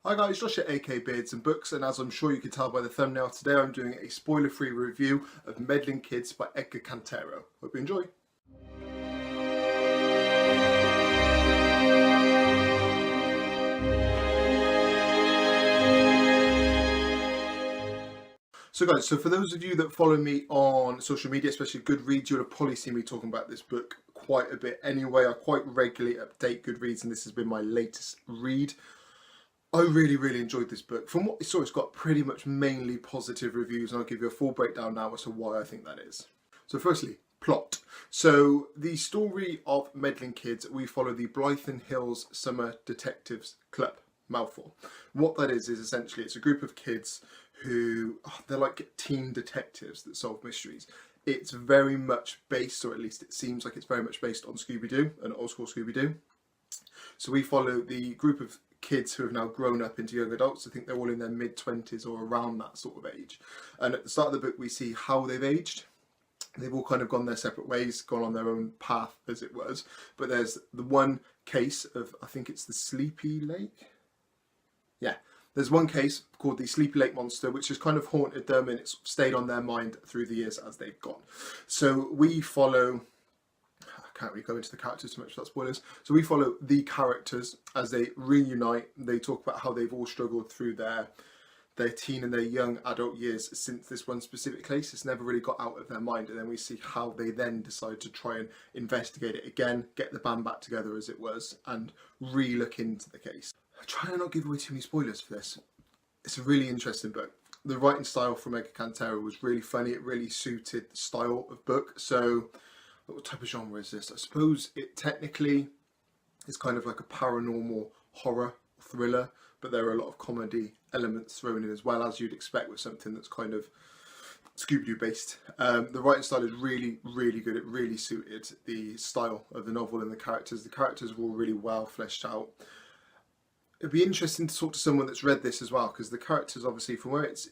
Hi guys, Josh at AK Beards and Books, and as I'm sure you can tell by the thumbnail, today I'm doing a spoiler-free review of Meddling Kids by Edgar Cantero. Hope you enjoy. So guys, for those of you that follow me on social media, especially Goodreads, you'll have probably seen me talking about this book quite a bit anyway. I quite regularly update Goodreads, and this has been my latest read. I really enjoyed this book. From what I saw, it's got pretty much mainly positive reviews, and I'll give you a full breakdown now as to why I think that is. So firstly, plot. So the story of Meddling Kids, we follow the Blythen Hills Summer Detectives Club, mouthful. What that is essentially, it's a group of kids who, they're like teen detectives that solve mysteries. It's very much based, or at least it seems like it's very much based on Scooby-Doo, an old school Scooby-Doo. So we follow the group of kids who have now grown up into young adults. I think they're all in their mid-20s or around that sort of age. And at the start of the book, we see how they've aged. They've all kind of gone their separate ways, gone on their own path, as it was. But there's the one case of, I think it's the Sleepy Lake? Yeah. There's one case called the Sleepy Lake Monster, which has kind of haunted them, and it's stayed on their mind through the years as they've gone. So we follow... I can't really go into the characters too much without spoilers. So we follow the characters as they reunite. They talk about how they've all struggled through their teen and their young adult years since this one specific case. It's never really got out of their mind. And then we see how they then decide to try and investigate it again, get the band back together as it was, and re-look into the case. I try to not give away too many spoilers for this. It's a really interesting book. The writing style from Edgar Cantero was really funny. It really suited the style of book. So what type of genre is this? I suppose it technically is kind of like a paranormal horror thriller, but there are a lot of comedy elements thrown in as well, as you'd expect with something that's kind of Scooby-Doo based. The writing style is really good. It really suited the style of the novel and the characters. The characters were all really well fleshed out. It'd be interesting to talk to someone that's read this as well, because the characters, obviously, from where it's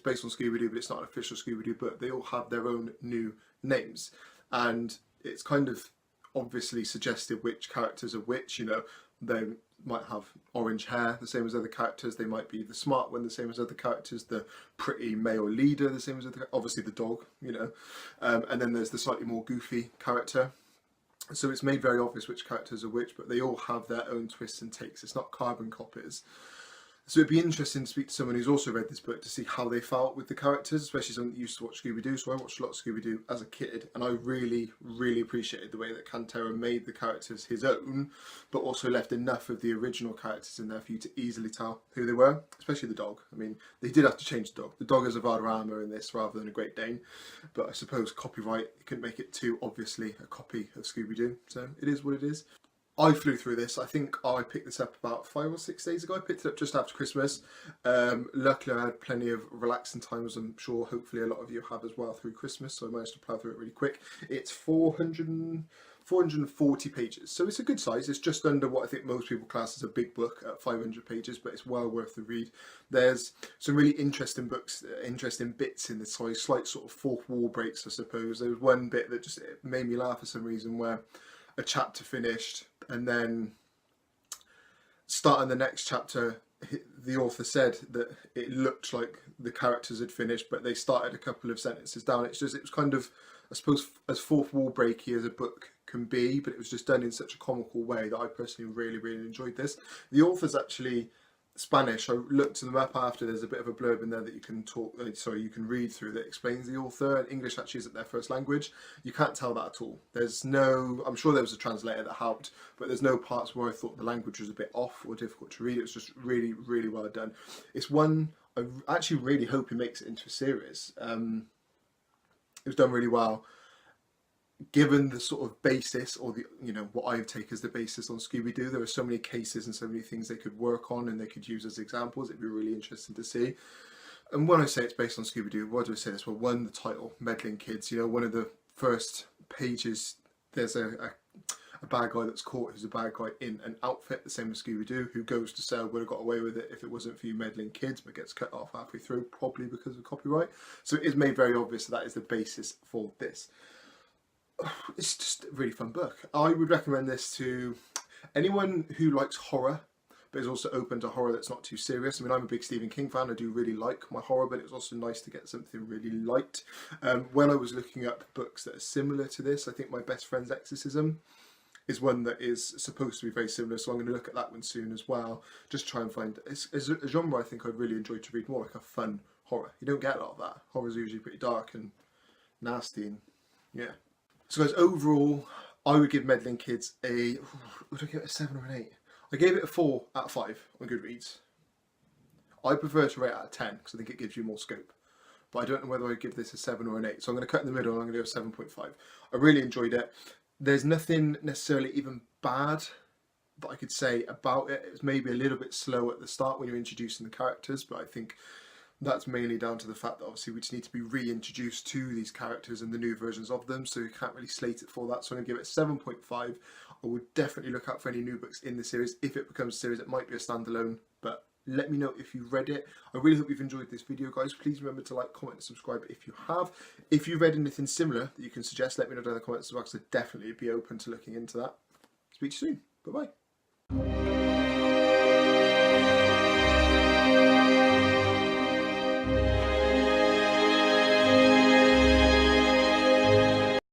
based on Scooby-Doo, but it's not an official Scooby-Doo book, they all have their own new names. And it's kind of obviously suggested which characters are which. You know, they might have orange hair, the same as other characters. They might be the smart one, the same as other characters. The pretty male leader, the same as other, obviously the dog, you know. And then there's the slightly more goofy character. So it's made very obvious which characters are which, but they all have their own twists and takes. It's not carbon copies. So it'd be interesting to speak to someone who's also read this book to see how they felt with the characters, especially someone that used to watch Scooby-Doo. So I watched a lot of Scooby-Doo as a kid, and I really appreciated the way that Cantero made the characters his own, but also left enough of the original characters in there for you to easily tell who they were, especially the dog. I mean, they did have to change the dog. The dog is a Valderrama in this rather than a Great Dane, but I suppose copyright couldn't make it too obviously a copy of Scooby-Doo, so it is what it is. I flew through this. I think I picked this up about 5 or 6 days ago. I picked it up just after Christmas. Luckily, I had plenty of relaxing time, as I'm sure hopefully a lot of you have as well through Christmas, so I managed to plough through it really quick. It's 440 pages, so it's a good size. It's just under what I think most people class as a big book at 500 pages, but it's well worth the read. There's some really interesting interesting bits in this, slight sort of fourth wall breaks, I suppose. There was one bit that just made me laugh for some reason, where a chapter finished, and then starting the next chapter, the author said that it looked like the characters had finished, but they started a couple of sentences down. It was kind of, I suppose, as fourth wall breaky as a book can be, but it was just done in such a comical way that I personally really enjoyed this. The author's actually Spanish. I looked them up after. There's a bit of a blurb in there that you can you can read through that explains the author, and English actually isn't their first language. You can't tell that at all. There's no, I'm sure there was a translator that helped, but there's no parts where I thought the language was a bit off or difficult to read. It was just really well done. It's one I actually really hope it makes it into a series. It was done really well. Given the sort of basis, or the, you know, what I take as the basis on Scooby-Doo, there are so many cases and so many things they could work on and they could use as examples. It'd be really interesting to see. And when I say it's based on Scooby-Doo, why do I say this? Well, one, the title, Meddling Kids. You know, one of the first pages, there's a bad guy that's caught who's a bad guy in an outfit, the same as Scooby-Doo, who goes to sell, would have got away with it if it wasn't for you meddling kids, but gets cut off halfway through, probably because of copyright. So it is made very obvious that is the basis for this. It's just a really fun book. I would recommend this to anyone who likes horror, but but it's also open to horror that's not too serious. I mean, I'm a big Stephen King fan. I do really like my horror, but it was also nice to get something really light. When I was looking up books that are similar to this, I think My Best Friend's Exorcism is one that is supposed to be very similar, so I'm going to look at that one soon as well. Just try and find, it's a genre I think I'd really enjoy to read, more like a fun horror. You don't get a lot of that. Horror's usually pretty dark and nasty, and yeah. So guys, overall, I would give Meddling Kids would I give it a 7 or an 8? I gave it a 4 out of 5 on Goodreads. I prefer to rate out of 10 because I think it gives you more scope. But I don't know whether I'd give this a 7 or an 8. So I'm going to cut in the middle and I'm going to go 7.5. I really enjoyed it. There's nothing necessarily even bad that I could say about it. It was maybe a little bit slow at the start when you're introducing the characters, but I think that's mainly down to the fact that obviously we just need to be reintroduced to these characters and the new versions of them, so you can't really slate it for that. So I'm going to give it a 7.5. I would definitely look out for any new books in the series. If it becomes a series, it might be a standalone, but let me know if you read it. I really hope you've enjoyed this video, guys. Please remember to like, comment and subscribe if you have. If you've read anything similar that you can suggest, let me know down in the comments as well, because I'd definitely be open to looking into that. Speak to you soon. Bye-bye.